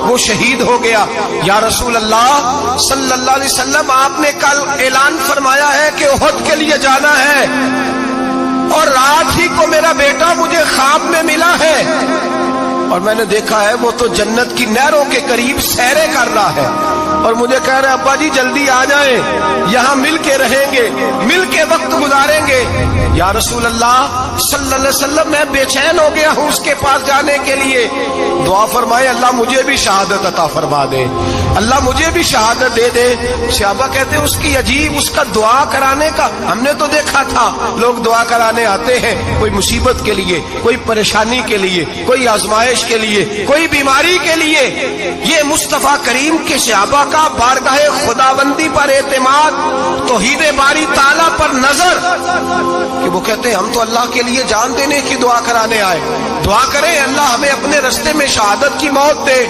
وہ شہید ہو گیا۔ یا رسول اللہ صلی اللہ علیہ وسلم، آپ نے کل اعلان فرمایا ہے کہ احد کے لیے جانا ہے، اور رات ہی کو میرا بیٹا مجھے خواب میں ملا ہے، اور میں نے دیکھا ہے وہ تو جنت کی نہروں کے قریب سیریں کر رہا ہے، اور مجھے کہہ رہے ابا جی جلدی آ جائیں، یہاں مل کے رہیں گے، مل کے وقت گزاریں گے۔ یا رسول اللہ صلی اللہ علیہ وسلم، میں بے چین ہو گیا ہوں اس کے پاس جانے کے لیے، دعا فرمائے اللہ مجھے بھی شہادت عطا فرما دے، اللہ مجھے بھی شہادت دے دے۔ صحابہ کہتے ہیں اس کی عجیب، اس کا دعا کرانے کا، ہم نے تو دیکھا تھا لوگ دعا کرانے آتے ہیں کوئی مصیبت کے لیے، کوئی پریشانی کے لیے، کوئی آزمائش کے لیے، کوئی بیماری کے لیے۔ یہ مصطفیٰ کریم کے صحابہ کا بارگاہ خداوندی پر اعتماد، توحید باری تعالیٰ پر نظر، کہ وہ کہتے ہیں ہم تو اللہ کے لیے جان دینے کی دعا کرانے آئے، دعا کریں اللہ ہمیں اپنے رستے میں شہادت کی موت دے۔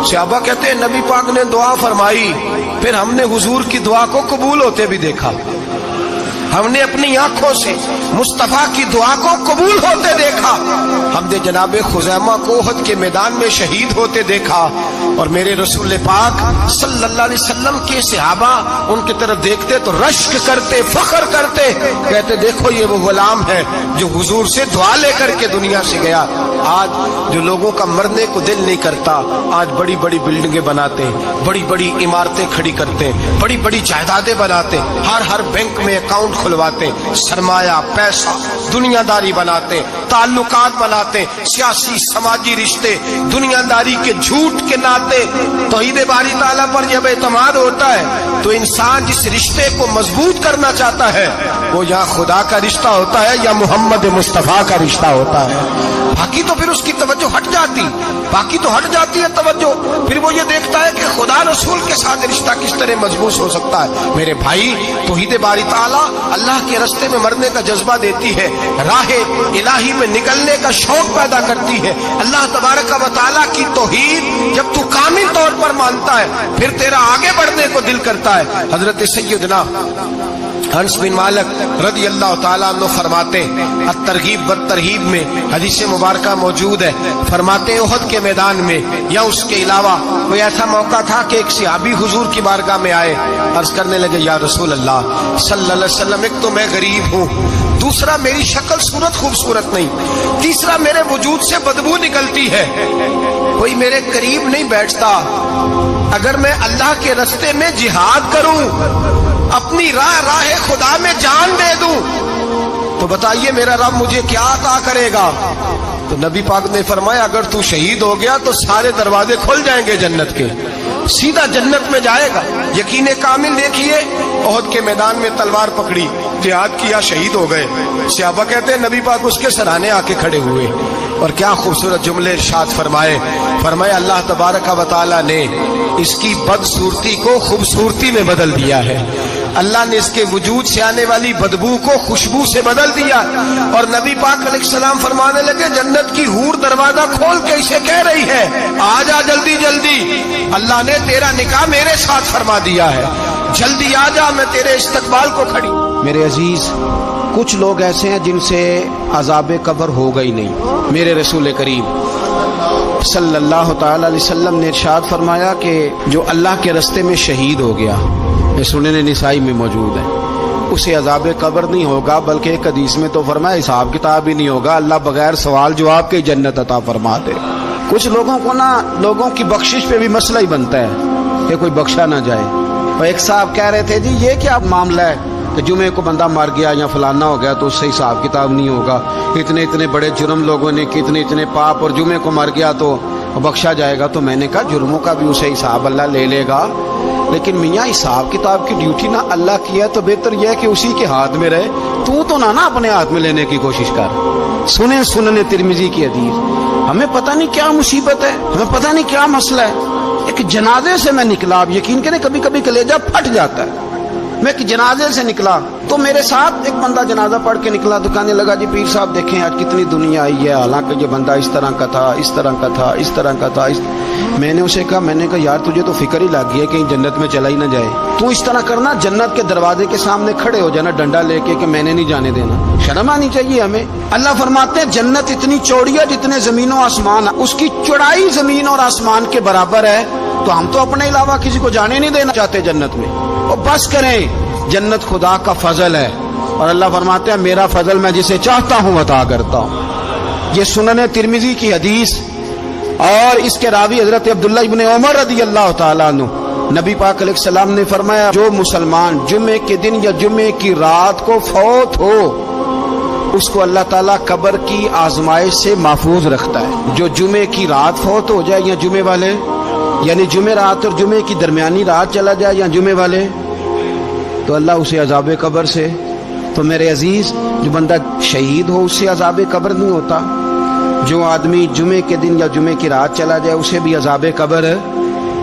صحابہ کہتے ہیں نبی پاک نے دعا فرمائی، پھر ہم نے حضور کی دعا کو قبول ہوتے بھی دیکھا، ہم نے اپنی آنکھوں سے مصطفیٰ کی دعا کو قبول ہوتے دیکھا، ہم نے جناب خزیمہ کو احد کے میدان میں شہید ہوتے دیکھا، اور میرے رسول پاک صلی اللہ علیہ وسلم کے صحابہ ان کی طرف دیکھتے تو رشک کرتے، فخر کرتے، کہتے دیکھو یہ وہ غلام ہے جو حضور سے دعا لے کر کے دنیا سے گیا۔ آج جو لوگوں کا مرنے کو دل نہیں کرتا، آج بڑی بڑی بلڈنگیں بناتے ہیں، بڑی بڑی عمارتیں کھڑی کرتے ہیں، بڑی بڑی جائیدادیں بناتے ہیں، ہر بینک میں اکاؤنٹ کھلواتے، سرمایہ پیسہ دنیا داری بناتے، تعلقات بناتے، سیاسی سماجی رشتے، دنیا داری کے جھوٹ کے ناطے۔ توحید باری تعالیٰ پر جب اعتماد ہوتا ہے تو انسان جس رشتے کو مضبوط کرنا چاہتا ہے وہ یا خدا کا رشتہ ہوتا ہے یا محمد مصطفیٰ کا رشتہ ہوتا ہے، باقی تو پھر اس کی توجہ ہٹ جاتی، باقی تو ہٹ جاتی ہے توجہ، پھر وہ یہ دیکھتا ہے کہ خدا رسول کے ساتھ رشتہ کس طرح مضبوط ہو سکتا ہے۔ میرے بھائی، توحید باری تعالیٰ اللہ کے رستے میں مرنے کا جذبہ دیتی ہے، راہ الہی میں نکلنے کا شوق پیدا کرتی ہے۔ اللہ تبارک و تعالیٰ کی توحید جب تو کامل طور پر مانتا ہے پھر تیرا آگے بڑھنے کو دل کرتا ہے۔ حضرت سیدنا انس بن مالک رضی اللہ تعالیٰ عنہ فرماتے ہیں، الترغیب والترہیب میں حدیث مبارکہ موجود ہے، فرماتے ہیں احد کے میدان میں یا اس کے علاوہ کوئی ایسا موقع تھا کہ ایک صحابی حضور کی بارگاہ میں آئے، عرض کرنے لگے یا رسول اللہ صلی اللہ علیہ وسلم، ایک تو میں غریب ہوں، دوسرا میری شکل صورت خوبصورت نہیں، تیسرا میرے وجود سے بدبو نکلتی ہے، کوئی میرے قریب نہیں بیٹھتا، اگر میں اللہ کے رستے میں جہاد کروں، اپنی راہ خدا میں جان دے دوں، تو بتائیے میرا رب مجھے کیا عطا کرے گا؟ تو نبی پاک نے فرمایا اگر تو شہید ہو گیا تو سارے دروازے کھل جائیں گے جنت کے، سیدھا جنت میں جائے گا۔ یقین کامل دیکھیے، احد کے میدان میں تلوار پکڑی، جہاد کیا، شہید ہو گئے، صحابہ کہتے ہیں نبی پاک اس کے سرانے آ کے کھڑے ہوئے، اور کیا خوبصورت جملے ارشاد فرمائے، فرمایا اللہ تبارک و تعالیٰ نے اس کی بدصورتی کو خوبصورتی میں بدل دیا ہے، اللہ نے اس کے وجود سے آنے والی بدبو کو خوشبو سے بدل دیا، اور نبی پاک علیہ السلام فرمانے لگے جنت کی حور دروازہ کھول کے اسے کہہ رہی ہے آ جا جلدی جلدی، اللہ نے تیرا نکاح میرے ساتھ فرما دیا ہے، جلدی آ جا، میں تیرے استقبال کو کھڑی۔ میرے عزیز، کچھ لوگ ایسے ہیں جن سے عذاب قبر ہوگا ہی نہیں۔ میرے رسول کریم صلی اللہ تعالی علیہ وسلم نے ارشاد فرمایا کہ جو اللہ کے رستے میں شہید ہو گیا، یہ سنن نسائی میں موجود ہے، اسے عذاب قبر نہیں ہوگا، بلکہ ایک حدیث میں تو فرمایا حساب کتاب ہی نہیں ہوگا، اللہ بغیر سوال جواب کے جنت عطا فرما دے۔ کچھ لوگوں کو لوگوں کی بخشش پہ بھی مسئلہ ہی بنتا ہے کہ کوئی بخشا نہ جائے۔ اور ایک صاحب کہہ رہے تھے جی یہ کیا معاملہ ہے کہ جمعے کو بندہ مر گیا یا فلانا ہو گیا تو اس سے حساب کتاب نہیں ہوگا، اتنے بڑے جرم لوگوں نے اتنے پاپ، اور جمعے کو مر گیا تو بخشا جائے گا۔ تو میں نے کہا جرموں کا بھی اسے حساب اللہ لے لے گا، لیکن میاں حساب کتاب کی ڈیوٹی نہ اللہ کی ہے تو بہتر یہ ہے کہ اسی کے ہاتھ میں رہے، تو نہ اپنے ہاتھ میں لینے کی کوشش کر۔ سنن ترمذی کی حدیث، ہمیں پتہ نہیں کیا مصیبت ہے، ہمیں پتہ نہیں کیا مسئلہ ہے۔ ایک جنازے سے میں نکلا، آپ یقین کریں کبھی کبھی کلیجہ پھٹ جاتا ہے، میں ایک جنازے سے نکلا تو میرے ساتھ ایک بندہ جنازہ پڑھ کے نکلا تو کہنے لگا جی پیر صاحب دیکھیں آج کتنی دنیا آئی ہے، حالانکہ یہ بندہ اس طرح کا تھا، اس طرح کا تھا، اس طرح کا تھا۔ میں نے اسے کہا یار تجھے تو فکر ہی لگ گئی ہے کہیں جنت میں چلا ہی نہ جائے، تو اس طرح کرنا جنت کے دروازے کے سامنے کھڑے ہو جانا ڈنڈا لے کے کہ میں نے نہیں جانے دینا۔ شرم آنی چاہیے ہمیں۔ اللہ فرماتے ہیں جنت اتنی چوڑی ہے جتنے زمین و آسمان، اس کی چوڑائی زمین اور آسمان کے برابر ہے، تو ہم تو اپنے علاوہ کسی کو جانے نہیں دینا چاہتے جنت میں۔ اور بس کریں، جنت خدا کا فضل ہے، اور اللہ فرماتے ہیں میرا فضل میں جسے چاہتا ہوں عطا کرتا ہوں۔ یہ سنن ترمذی کی حدیث، اور اس کے راوی حضرت عبداللہ ابن عمر رضی اللہ تعالیٰ عنہ، نبی پاک علیہ السلام نے فرمایا جو مسلمان جمعے کے دن یا جمعے کی رات کو فوت ہو اس کو اللہ تعالیٰ قبر کی آزمائش سے محفوظ رکھتا ہے۔ جو جمعے کی رات فوت ہو جائے یا جمعے والے، یعنی جمعے رات اور جمعے کی درمیانی رات چلا جائے یا جمعے والے، تو اللہ اسے عذاب قبر سے، تو میرے عزیز جو بندہ شہید ہو اس سے عذاب قبر نہیں ہوتا، جو آدمی جمعے کے دن یا جمعے کی رات چلا جائے اسے بھی عذاب قبر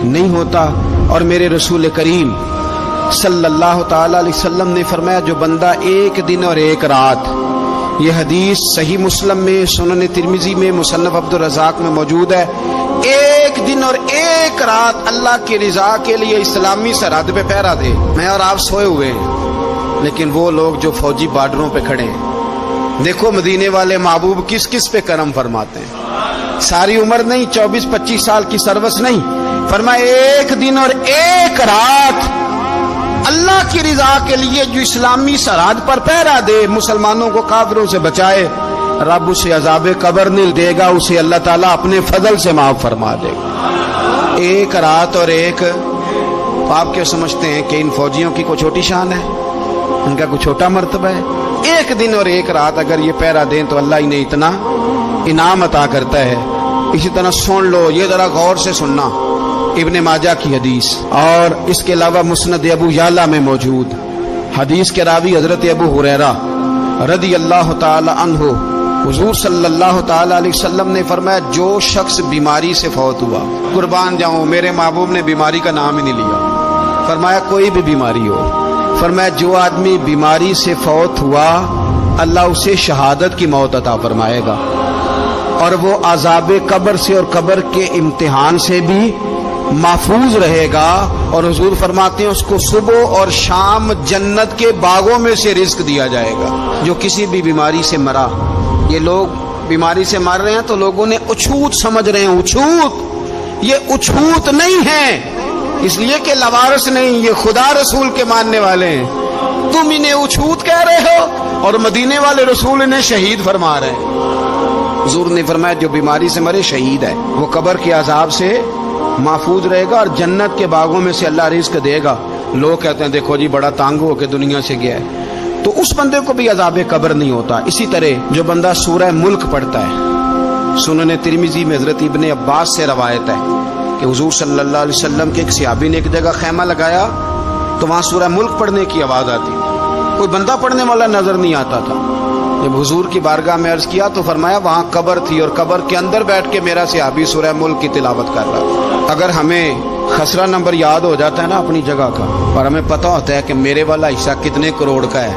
نہیں ہوتا۔ اور میرے رسول کریم صلی اللہ تعالی علیہ وسلم نے فرمایا جو بندہ ایک دن اور ایک رات، یہ حدیث صحیح مسلم میں، سنن ترمذی میں، مصنف عبد الرزاق میں موجود ہے، ایک دن اور ایک رات اللہ کی رضا کے لیے اسلامی سرحد پہ پہرا دے۔ میں اور آپ سوئے ہوئے ہیں، لیکن وہ لوگ جو فوجی بارڈروں پہ کھڑے ہیں، دیکھو مدینے والے محبوب کس کس پہ کرم فرماتے ہیں۔ ساری عمر نہیں، 24-25 سال کی سروس نہیں، فرمایا ایک دن اور ایک رات اللہ کی رضا کے لیے جو اسلامی سرحد پر پہرا دے، مسلمانوں کو کافروں سے بچائے، رب اسے عذاب قبر نہیں دے گا، اسے اللہ تعالیٰ اپنے فضل سے معاف فرما دے گا۔ ایک رات اور ایک، آپ کیا سمجھتے ہیں کہ ان فوجیوں کی کوئی چھوٹی شان ہے؟ ان کا کوئی چھوٹا مرتبہ ہے؟ ایک دن اور ایک رات اگر یہ پہرا دیں تو اللہ انہیں اتنا انعام عطا کرتا ہے۔ اسی طرح سن لو، یہ ذرا غور سے سننا، ابن ماجہ کی حدیث، اور اس کے علاوہ مسند ابو یعلا میں موجود حدیث کے راوی حضرت ابو ہریرہ رضی اللہ تعالی عنہ، حضور صلی اللہ تعالی علیہ وسلم نے فرمایا جو شخص بیماری سے فوت ہوا، قربان جاؤں میرے محبوب نے بیماری کا نام ہی نہیں لیا، فرمایا کوئی بھی بیماری ہو، فرمایا جو آدمی بیماری سے فوت ہوا اللہ اسے شہادت کی موت عطا فرمائے گا، اور وہ عذاب قبر سے اور قبر کے امتحان سے بھی محفوظ رہے گا، اور حضور فرماتے ہیں اس کو صبح اور شام جنت کے باغوں میں سے رزق دیا جائے گا۔ جو کسی بھی بیماری سے مرا، یہ لوگ بیماری سے مر رہے ہیں تو لوگوں نے اچھوت سمجھ رہے ہیں، اچھوت، یہ اچھوت نہیں ہے، اس لیے کہ لوارث نہیں، یہ خدا رسول کے ماننے والے ہیں، تم انہیں اچھوت کہہ رہے ہو، اور مدینے والے رسول انہیں شہید فرما رہے ہیں۔ حضور نے فرمایا جو بیماری سے مرے شہید ہے، وہ قبر کے عذاب سے محفوظ رہے گا اور جنت کے باغوں میں سے اللہ رزق دے گا۔ لوگ کہتے ہیں دیکھو جی بڑا تانگ ہو کے دنیا سے گیا ہے، تو اس بندے کو بھی عذاب قبر نہیں ہوتا۔ اسی طرح جو بندہ سورہ ملک پڑھتا ہے، سنن ترمذی میں حضرت ابن عباس سے روایت ہے کہ حضور صلی اللہ علیہ وسلم کے ایک صحابی نے ایک جگہ خیمہ لگایا تو وہاں سورہ ملک پڑھنے کی آواز آتی تھی، کوئی بندہ پڑھنے والا نظر نہیں آتا تھا۔ جب حضور کی بارگاہ میں عرض کیا تو فرمایا وہاں قبر تھی اور قبر کے اندر بیٹھ کے میرا صحابی سورہ ملک کی تلاوت کر رہا تھا۔ اگر ہمیں خسرہ نمبر یاد ہو جاتا ہے نا اپنی جگہ کا، اور ہمیں پتہ ہوتا ہے کہ میرے والا حصہ کتنے کروڑ کا ہے،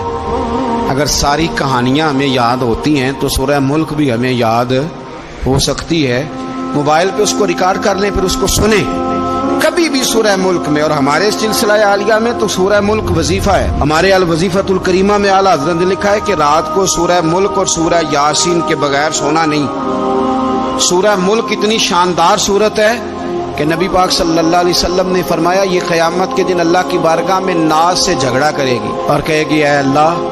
اگر ساری کہانیاں ہمیں یاد ہوتی ہیں تو سورہ ملک بھی ہمیں یاد ہو سکتی ہے۔ موبائل پہ اس کو ریکارڈ کر لیں، پھر اس کو سنیں کبھی بھی سورہ ملک میں۔ اور ہمارے سلسلہ عالیہ میں تو سورہ ملک وظیفہ ہے، ہمارے الوظیفۃ الکریمہ میں اعلیٰ حضرت نے لکھا ہے کہ رات کو سورہ ملک اور سورہ یاسین کے بغیر سونا نہیں۔ سورہ ملک اتنی شاندار صورت ہے کہ نبی پاک صلی اللہ علیہ وسلم نے فرمایا یہ قیامت کے دن اللہ کی بارگاہ میں ناز سے جھگڑا کرے گی اور کہے گی اے اللہ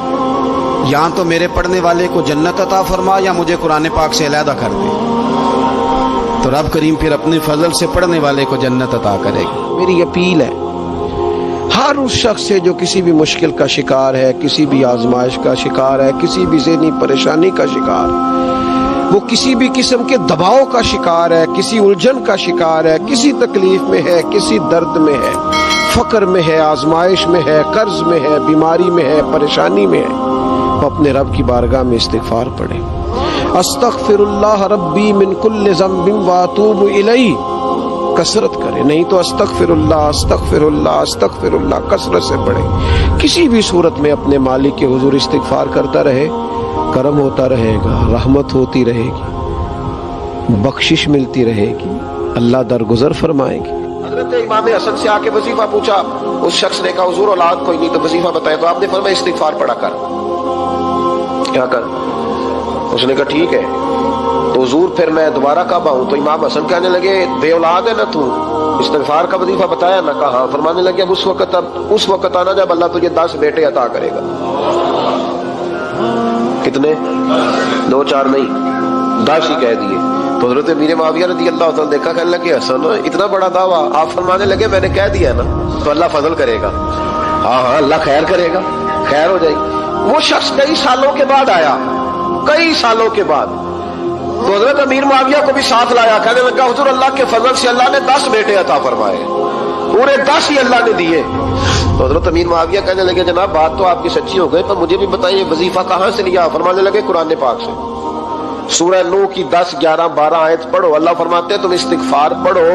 یہاں تو میرے پڑھنے والے کو جنت عطا فرما یا مجھے قرآن پاک سے علیحدہ کر دے، تو رب کریم پھر اپنے فضل سے پڑھنے والے کو جنت عطا کرے گی۔ میری اپیل ہے ہر اس شخص سے جو کسی بھی مشکل کا شکار ہے، کسی بھی آزمائش کا شکار ہے، کسی بھی ذہنی پریشانی کا شکار، وہ کسی بھی قسم کے دباؤ کا شکار ہے، کسی الجھن کا شکار ہے، کسی تکلیف میں ہے، کسی درد میں ہے، فقر میں ہے، آزمائش میں ہے، قرض میں ہے، بیماری میں ہے، پریشانی میں ہے، وہ اپنے رب کی بارگاہ میں استغفار پڑھے، استغفر اللہ ربی من کل ذنب واتوب الیہ، کثرت کرے، نہیں تو استغفراللہ استغفراللہ استغفراللہ کثرت سے پڑھے. کسی بھی صورت میں اپنے مالک کے حضور استغفار کرتا رہے، کرم ہوتا رہے گا، رحمت ہوتی رہے گی، بخشش ملتی رہے گی، اللہ درگزر فرمائے گی. حضرت امام حسن سے آ کے وظیفہ پوچھا، اس شخص نے کہا حضور اولاد کوئی نہیں تو وظیفہ بتایا. تو آپ نے فرمایا استغفار پڑھا کر. کیا کر؟ اس نے کہا ٹھیک ہے. تو حضور پھر میں دوبارہ کعبہ ہوں تو امام حسن کہنے لگے بے اولاد ہے نا تو، استغفار کا وظیفہ بتایا نہ؟ کہا ہاں. فرمانے لگے اب اس وقت آنا جب اللہ تجھے 10 بیٹے عطا کرے گا. کتنے؟ 2 4 نہیں، 10 ہی کہہ دیے. تو حضرت امیر معاویہ رضی اللہ تعالیٰ دیکھا، کہنے لگے حسن اتنا بڑا دعویٰ. آپ فرمانے لگے میں نے کہہ دیا نا تو اللہ فضل کرے گا. ہاں ہاں اللہ خیر کرے گا، خیر ہو جائے گی. وہ شخص کئی سالوں کے بعد آیا، کئی سالوں کے بعد. تو حضرت امیر معاویہ کو بھی ساتھ لایا، کہنے لگا حضور اللہ کے فضل سے اللہ نے 10 بیٹے عطا فرمائے، پورے 10 ہی اللہ نے دیے. تو حضرت امیر معاویہ کہنے لگے جناب بات تو آپ کی سچی ہو گئی، پر مجھے بھی بتائیے وظیفہ کہاں سے لیا؟ فرمانے لگے قرآن پاک سے. سورہ نوح کی 10 11 12 آیت پڑھو. اللہ فرماتے ہیں تم استغفار پڑھو،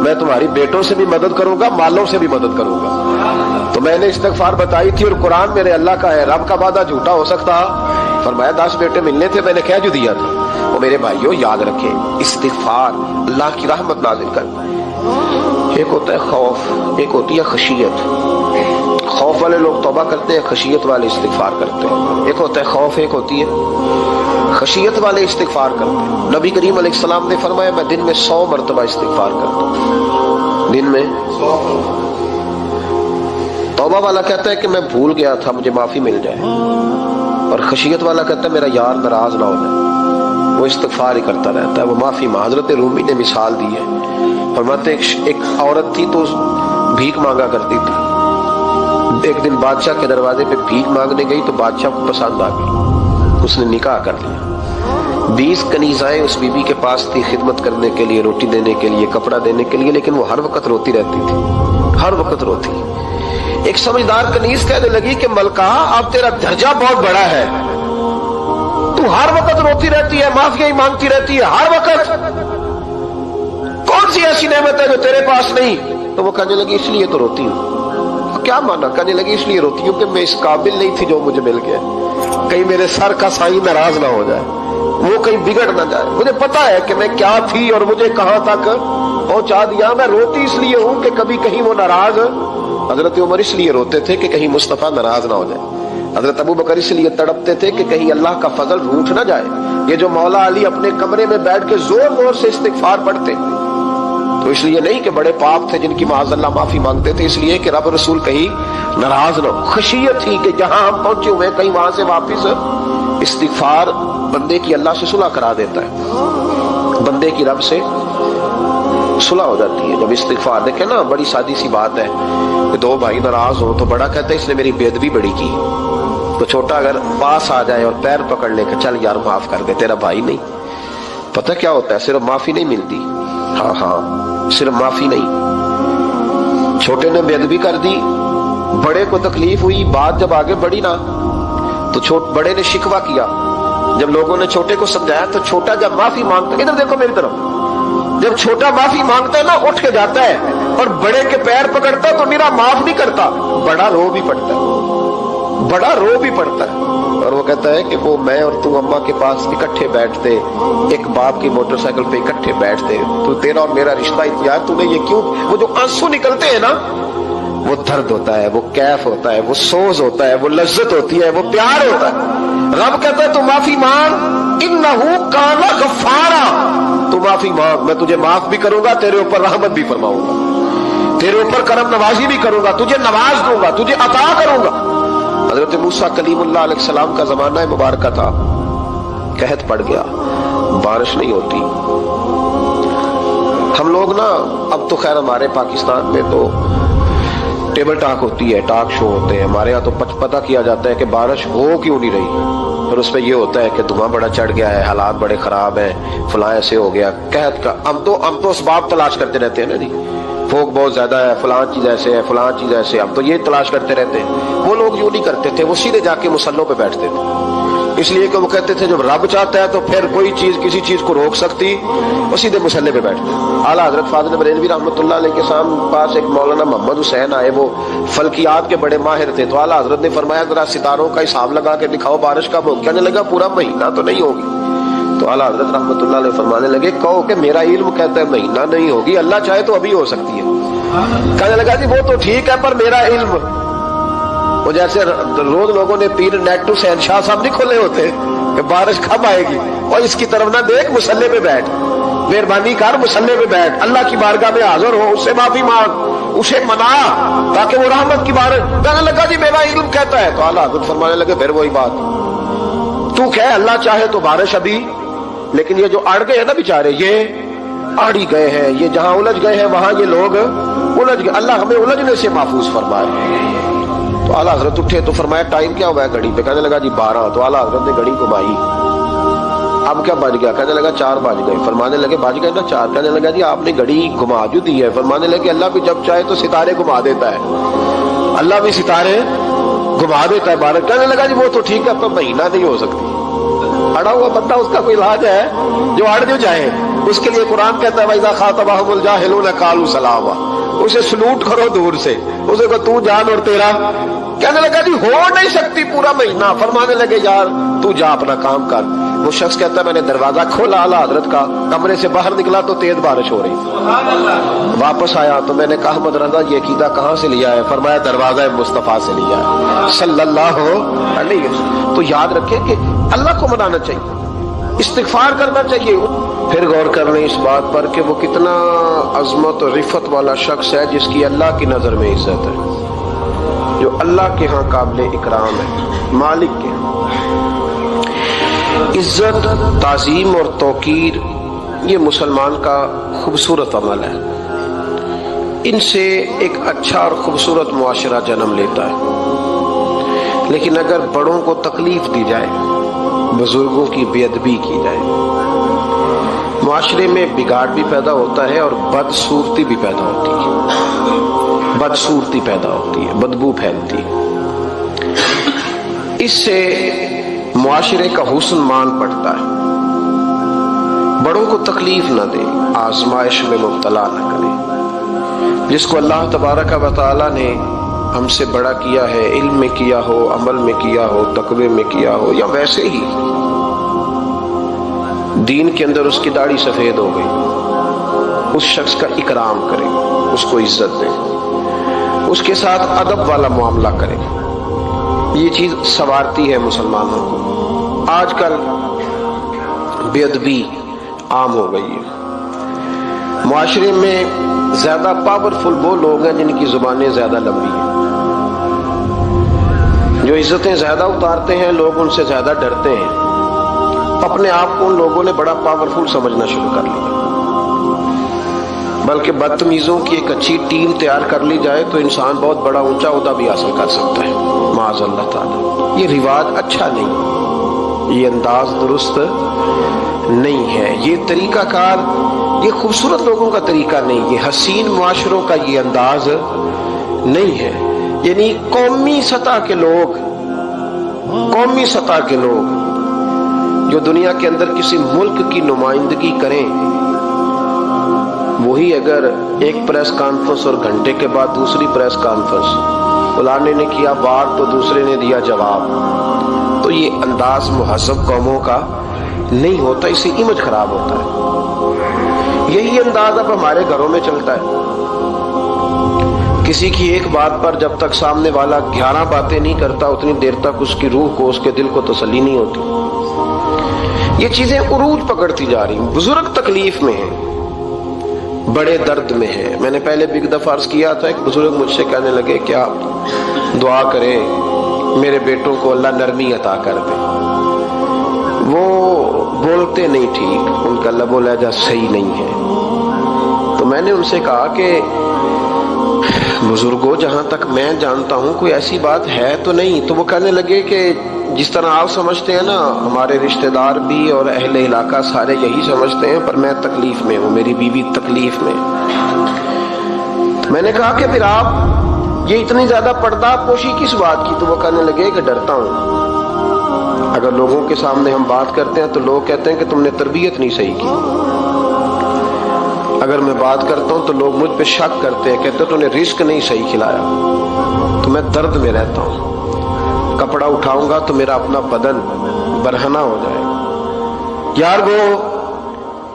میں تمہاری بیٹوں سے بھی مدد کروں گا، مالوں سے بھی مدد کروں گا. تو میں نے استغفار بتائی تھی اور قرآن میرے اللہ کا ہے، رب کا وعدہ جھوٹا ہو سکتا؟ فرمایا 10 بیٹے ملنے تھے، میں نے کہہ جو دیا تھا. وہ میرے بھائیوں یاد رکھیں، استغفار اللہ کی رحمت نازل کرتا ہے. ایک ہوتا ہے خوف، ایک ہوتی ہے خشیت. خوف والے لوگ توبہ کرتے ہیں، خشیت والے استغفار کرتے ہیں. ایک ہوتا ہے خوف، ایک ہوتی ہے خشیت والے استغفار کرتے ہیں. نبی کریم علیہ السلام نے فرمایا میں دن میں 100 مرتبہ استغفار کرتا ہوں. دن میں توبہ والا کہتا ہے کہ میں بھول گیا تھا، مجھے معافی مل جائے. اور خشیت والا کہتا ہے میرا یار ناراض نہ ہو جائے، وہ استغفار ہی کرتا رہتا ہے، وہ معافی. حضرت رومی نے مثال دی ہے، فرماتے ایک عورت تھی تو بھیک مانگا کرتی تھی. ایک دن بادشاہ کے دروازے پہ بھیک مانگنے گئی تو بادشاہ کو پسند آ گئی، اس نے نکاح کر لیا. 20 کنیزائیں اس بی بی کے پاس تھی خدمت کرنے کے لیے، روٹی دینے کے لیے، کپڑا دینے کے لیے، لیکن وہ ہر وقت روتی رہتی تھی، ہر وقت روتی. ایک سمجھدار کنیز کہنے لگی کہ ملکہ اب تیرا درجہ بہت بڑا ہے، تو ہر وقت روتی رہتی ہے، معافی ہی مانگتی رہتی ہے ہر وقت، کون سی ایسی نعمت ہے جو تیرے پاس نہیں؟ تو وہ کہنے لگی اس لیے تو روتی ہوں. کیا مانا؟ کہنے لگی اس لیے روتی ہوں کہ میں اس قابل نہیں تھی جو مجھے مل گیا، کہیں میرے سر کا سائیں ناراض نہ ہو جائے، وہ کہیں بگڑ نہ جائے. مجھے پتا ہے کہ میں کیا تھی اور مجھے کہاں تک پہنچا دیا. میں روتی اس لیے ہوں کہ کبھی کہیں وہ ناراض. حضرت عمر اس لیے روتے تھے کہ کہیں مصطفیٰ ناراض نہ ہو جائے. حضرت ابو بکر اس لیے تڑپتے تھے کہ کہیں اللہ کا فضل روٹ نہ جائے. یہ جو مولا علی اپنے کمرے میں بیٹھ کے زور زور سے استغفار پڑھتے تو اس لیے نہیں کہ بڑے پاپ تھے جن کی معاذ اللہ معافی مانگتے تھے، اس لیے کہ رب رسول کہیں ناراض نہ ہو. خشیت تھی کہ جہاں ہم پہنچے ہوئے کہیں وہاں سے واپس. استغفار بندے کی اللہ سے صلح کرا دیتا ہے، بندے کی رب سے صلح ہو جاتی ہے جب استغفار. دیکھیں نا بڑی سادی سی بات ہے کہ 2 بھائی ناراض ہو تو بڑا کہتا ہے اس نے میری بے ادبی بڑی کی، تو چھوٹا اگر پاس آ جائے اور پیر پکڑ لے کہ چل یار معاف کر دے، تیرا بھائی نہیں. پتہ کیا ہوتا ہے؟ صرف معافی نہیں ملتی. ہاں صرف معافی نہیں. چھوٹے نے بے ادبی کر دی، بڑے کو تکلیف ہوئی، بات جب آگے بڑھی نا تو بڑے نے شکوہ کیا. جب لوگوں نے چھوٹے کو سمجھایا تو چھوٹا جب معافی مانگتا، ادھر دیکھو میری طرف، جب چھوٹا معافی مانگتا ہے نا اٹھ کے جاتا ہے اور بڑے کے پیر پکڑتا ہے تو میرا معاف نہیں کرتا، بڑا رو بھی پڑتا ہے، بڑا رو بھی پڑتا ہے. اور وہ کہتا ہے کہ وہ میں اور تو اماں کے پاس اکٹھے بیٹھتے، ایک باپ کی موٹر سائیکل پہ اکٹھے بیٹھتے، تو تیرا اور میرا رشتہ یار تو نے یہ کیوں؟ وہ جو آنسو نکلتے ہیں نا وہ درد ہوتا ہے، وہ کیف ہوتا ہے، وہ سوز ہوتا ہے، وہ لذت ہوتی ہے، وہ پیار ہوتا ہے. رب کہتا ہے تو معافی مانگ، انہو کان غفارا، تو معافی مانگ، میں تجھے معاف بھی کروں گا، تیرے اوپر رحمت بھی فرماؤں گا، تیرے اوپر کرم نوازی بھی کروں گا، تجھے نواز دوں گا، تجھے عطا کروں گا. حضرت موسیٰ کلیم اللہ علیہ السلام کا زمانہ مبارکہ تھا، قحط پڑ گیا، بارش نہیں ہوتی. ہم لوگ نا اب تو خیر ہمارے پاکستان میں تو ٹیبل ٹاک ہوتی ہے، ٹاک شو ہوتے ہیں، ہمارے ہاں تو پتہ کیا جاتا ہے کہ بارش ہو کیوں نہیں رہی، اور اس پہ یہ ہوتا ہے کہ دھواں بڑا چڑھ گیا ہے، حالات بڑے خراب ہیں، فلاں ایسے ہو گیا قحط کا. ہم تو اسباب تلاش کرتے رہتے ہیں نا جی، بھوک بہت زیادہ ہے، فلاں چیز ایسے ہے، فلاں چیز ایسے. اب تو یہ تلاش کرتے رہتے ہیں. وہ لوگ یوں نہیں کرتے تھے، وہ سیدھے جا کے مصلوں پہ بیٹھتے تھے. اس لیے کہ وہ کہتے تھے جب رب چاہتا ہے تو پھر کوئی چیز کسی چیز کو روک سکتی، وہ سیدھے مسلح پہ بیٹھتے۔ اعلیٰ حضرت فاضل بریلوی رحمۃ اللہ علیہ کے پاس ایک مولانا محمد حسین آئے، وہ فلکیات کے بڑے ماہر تھے، تو اعلیٰ حضرت نے فرمایا ذرا ستاروں کا حساب لگا کے دکھاؤ بارش کب ہوگی؟ کہنے لگا پورا مہینہ تو نہیں ہوگی۔ تو اعلیٰ حضرت رحمۃ اللہ علیہ فرمانے لگے کہو کہ میرا علم کہتا ہے مہینہ نہیں ہوگی، اللہ چاہے تو ابھی ہو سکتی ہے۔ کہنے لگا جی وہ تو ٹھیک ہے پر میرا علم، وہ جیسے روز لوگوں نے پیر نیٹ ٹو سین شاہ صاحب نہیں کھولے ہوتے کہ بارش کب آئے گی، اور اس کی طرف نہ دیکھ، مسلح پہ بیٹھ، مہربانی کر مسلح پہ بیٹھ، اللہ کی بارگاہ میں حاضر ہو، اس سے معافی مانگ، اسے منا تاکہ وہ رحمت کی بارش۔ کہنے لگا جی میرا علم کہتا ہے۔ تو اعلیٰ حضرت فرمانے لگے پھر وہی بات، تو کہہ اللہ چاہے تو بارش ابھی، لیکن یہ جو اڑ گئے ہیں نا بیچارے، یہ اڑ ہی گئے ہیں، یہ جہاں الجھ گئے ہیں وہاں یہ لوگ الجھ گئے، اللہ ہمیں الجھنے سے محفوظ فرمائے۔ تو اعلیٰ حضرت اٹھے تو فرمایا ٹائم کیا ہوا ہے گھڑی پہ؟ کہنے لگا جی 12۔ تو اعلیٰ حضرت نے گھڑی گھمائی، اب کیا بج گیا؟ کہنے لگا 4 بج گئے۔ فرمانے لگے بج گئے نا 4؟ کہنے لگا جی آپ نے گھڑی گھما جو دی ہے۔ فرمانے لگے اللہ بھی جب چاہے تو ستارے گھما دیتا ہے، اللہ بھی ستارے گھما دیتا ہے بارش۔ کہنے لگا جی وہ تو ٹھیک ہے پر مہینہ نہیں ہو سکتی۔ اڑا ہوا بندہ اس کا کوئی علاج ہے جو اڑ جو جائے، اس کے لیے قرآن کہتا ہے وَإِذَا خَاطَبَهُمُ الْجَاهِلُونَ قَالُوا سَلَامًا، اسے سلوٹ کرو دور سے، اسے کو تو جان اور تیرا۔ کہنے لگا جی ہو نہیں سکتی پورا مہینہ۔ فرمانے لگے یار تو جا اپنا کام کر۔ وہ شخص کہتا ہے میں نے دروازہ کھولا اعلیٰ حضرت کا، کمرے سے باہر نکلا تو تیز بارش ہو رہی۔ واپس آیا تو میں نے کہا احمد رضا یہ عقیدہ کہاں سے لیا ہے؟ فرمایا دروازہ مصطفیٰ سے لیا ہے صلی اللہ علیہ وسلم۔ تو یاد رکھیں کہ اللہ کو منانا چاہیے، استغفار کرنا چاہیے۔ پھر غور کر لیں اس بات پر کہ وہ کتنا عظمت اور رفت والا شخص ہے جس کی اللہ کی نظر میں عزت ہے، جو اللہ کے ہاں قابل اکرام ہے، مالک کے ہاں۔ عزت، تعظیم اور توقیر یہ مسلمان کا خوبصورت عمل ہے، ان سے ایک اچھا اور خوبصورت معاشرہ جنم لیتا ہے۔ لیکن اگر بڑوں کو تکلیف دی جائے، بزرگوں کی بے ادبی کی جائے، معاشرے میں بگاڑ بھی پیدا ہوتا ہے اور بدصورتی بھی پیدا ہوتی ہے، بدصورتی پیدا ہوتی ہے، بدبو پھیلتی ہے۔ اس سے معاشرے کا حسن مان پڑتا ہے۔ بڑوں کو تکلیف نہ دے، آزمائش میں مبتلا نہ کرے۔ جس کو اللہ تبارک و تعالی نے ہم سے بڑا کیا ہے، علم میں کیا ہو، عمل میں کیا ہو، تقوی میں کیا ہو، یا ویسے ہی دین کے اندر اس کی داڑھی سفید ہو گئی، اس شخص کا اکرام کرے، اس کو عزت دے، اس کے ساتھ ادب والا معاملہ کرے۔ یہ چیز سنوارتی ہے مسلمانوں کو۔ آج کل بے ادبی عام ہو گئی ہے۔ معاشرے میں زیادہ پاورفل وہ لوگ ہیں جن کی زبانیں زیادہ لمبی ہیں، جو عزتیں زیادہ اتارتے ہیں، لوگ ان سے زیادہ ڈرتے ہیں۔ اپنے آپ کو ان لوگوں نے بڑا پاورفل سمجھنا شروع کر لیا۔ بلکہ بدتمیزوں کی ایک اچھی ٹیم تیار کر لی جائے تو انسان بہت بڑا اونچا عہدہ بھی حاصل کر سکتا ہے، معاذ اللہ تعالی۔ یہ رواج اچھا نہیں، یہ انداز درست نہیں ہے، یہ طریقہ کار، یہ خوبصورت لوگوں کا طریقہ نہیں، یہ حسین معاشروں کا یہ انداز نہیں ہے۔ یعنی قومی سطح کے لوگ جو دنیا کے اندر کسی ملک کی نمائندگی کریں، وہی اگر ایک پریس کانفرنس اور گھنٹے کے بعد دوسری پریس کانفرنس، فلانے نے کیا بات تو دوسرے نے دیا جواب، تو یہ انداز مہذب قوموں کا نہیں ہوتا، اس سے امیج خراب ہوتا ہے۔ یہی انداز اب ہمارے گھروں میں چلتا ہے۔ کسی کی ایک بات پر جب تک سامنے والا 11 باتیں نہیں کرتا، اتنی دیر تک اس کی روح کو، اس کے دل کو تسلی نہیں ہوتی۔ یہ چیزیں عروج پکڑتی جا رہی ہیں۔ بزرگ تکلیف میں ہیں، بڑے درد میں ہیں۔ میں نے پہلے بھی ایک دفعہ عرض کیا تھا، ایک بزرگ مجھ سے کہنے لگے کہ آپ دعا کریں میرے بیٹوں کو اللہ نرمی عطا کر دے، وہ بولتے نہیں ٹھیک، ان کا لب و لہجہ صحیح نہیں ہے۔ تو میں نے ان سے کہا کہ بزرگوں، جہاں تک میں جانتا ہوں کوئی ایسی بات ہے تو نہیں۔ تو وہ کہنے لگے کہ جس طرح آپ سمجھتے ہیں نا، ہمارے رشتہ دار بھی اور اہل علاقہ سارے یہی سمجھتے ہیں، پر میں تکلیف میں ہوں، میری بیوی تکلیف میں۔ میں نے کہا کہ پھر آپ یہ اتنی زیادہ پردہ پوشی کس بات کی؟ تو وہ کہنے لگے کہ ڈرتا ہوں، اگر لوگوں کے سامنے ہم بات کرتے ہیں تو لوگ کہتے ہیں کہ تم نے تربیت نہیں صحیح کی. اگر میں بات کرتا ہوں تو لوگ مجھ پہ شک کرتے ہیں، کہتے ہیں تو نے رزق نہیں صحیح کھلایا. تو میں درد میں رہتا ہوں، کپڑا اٹھاؤں گا تو میرا اپنا بدن برہنہ ہو جائے گا. یار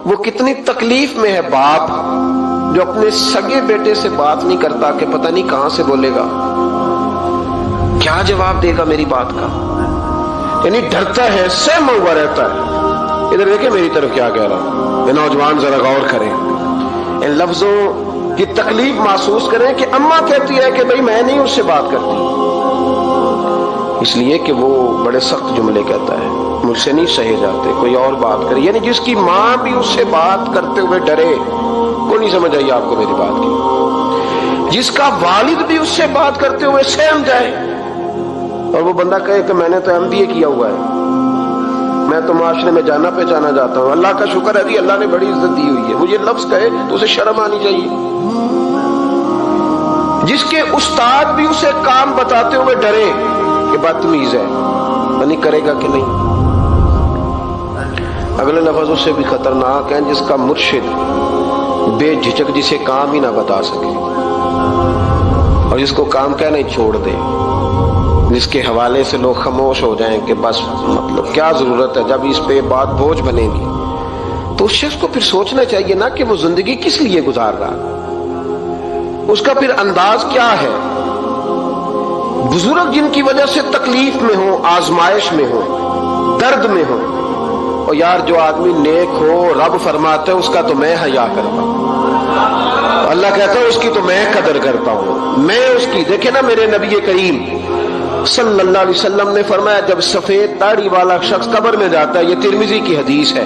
وہ کتنی تکلیف میں ہے باپ جو اپنے سگے بیٹے سے بات نہیں کرتا کہ پتہ نہیں کہاں سے بولے گا، کیا جواب دے گا میری بات کا. یعنی ڈرتا ہے، سہما ہوا رہتا ہے. ادھر دیکھیں میری طرف کیا کہہ رہا ہوں. یہ نوجوان ذرا غور کریں، ان لفظوں کی تکلیف محسوس کریں کہ اماں کہتی ہے کہ بھئی میں نہیں اس سے بات کرتی، اس لیے کہ وہ بڑے سخت جملے کہتا ہے، مجھ سے نہیں سہے جاتے، کوئی اور بات کرے. یعنی جس کی ماں بھی اس سے بات کرتے ہوئے ڈرے. کو نہیں سمجھ آئی آپ کو میری بات کی؟ جس کا والد بھی اس سے بات کرتے ہوئے سہم جائے اور وہ بندہ کہے کہ میں نے تو MBA کیا ہوا ہے، میں تو معاشرے میں جانا پہچانا جاتا ہوں، اللہ کا شکر ہے جی اللہ نے بڑی عزت دی ہوئی ہے، وہ یہ لفظ کہے تو اسے شرم آنی چاہیے. جس کے استاد بھی اسے کام بتاتے ہوئے ڈرے کہ بدتمیز ہے، نہیں کرے گا کہ نہیں. اگلے لفظ اس سے بھی خطرناک ہیں، جس کا مرشد بے جھجک جسے کام ہی نہ بتا سکے اور جس کو کام کہنا ہی چھوڑ دے، جس کے حوالے سے لوگ خاموش ہو جائیں کہ بس مطلب کیا ضرورت ہے، جب اس پہ بات بوجھ بنے گی. تو اس شخص کو پھر سوچنا چاہیے نا کہ وہ زندگی کس لیے گزار رہا، اس کا پھر انداز کیا ہے. بزرگ جن کی وجہ سے تکلیف میں ہو، آزمائش میں ہو، درد میں ہو، اور یار جو آدمی نیک ہو رب فرماتا ہے اس کا تو میں حیا کرتا ہوں، اللہ کہتا ہے اس کی تو میں قدر کرتا ہوں، میں اس کی. دیکھیں نا میرے نبی کریم صلی اللہ علیہ وسلم نے فرمایا جب سفید داڑھی والا شخص قبر میں جاتا ہے، یہ ترمذی کی حدیث ہے،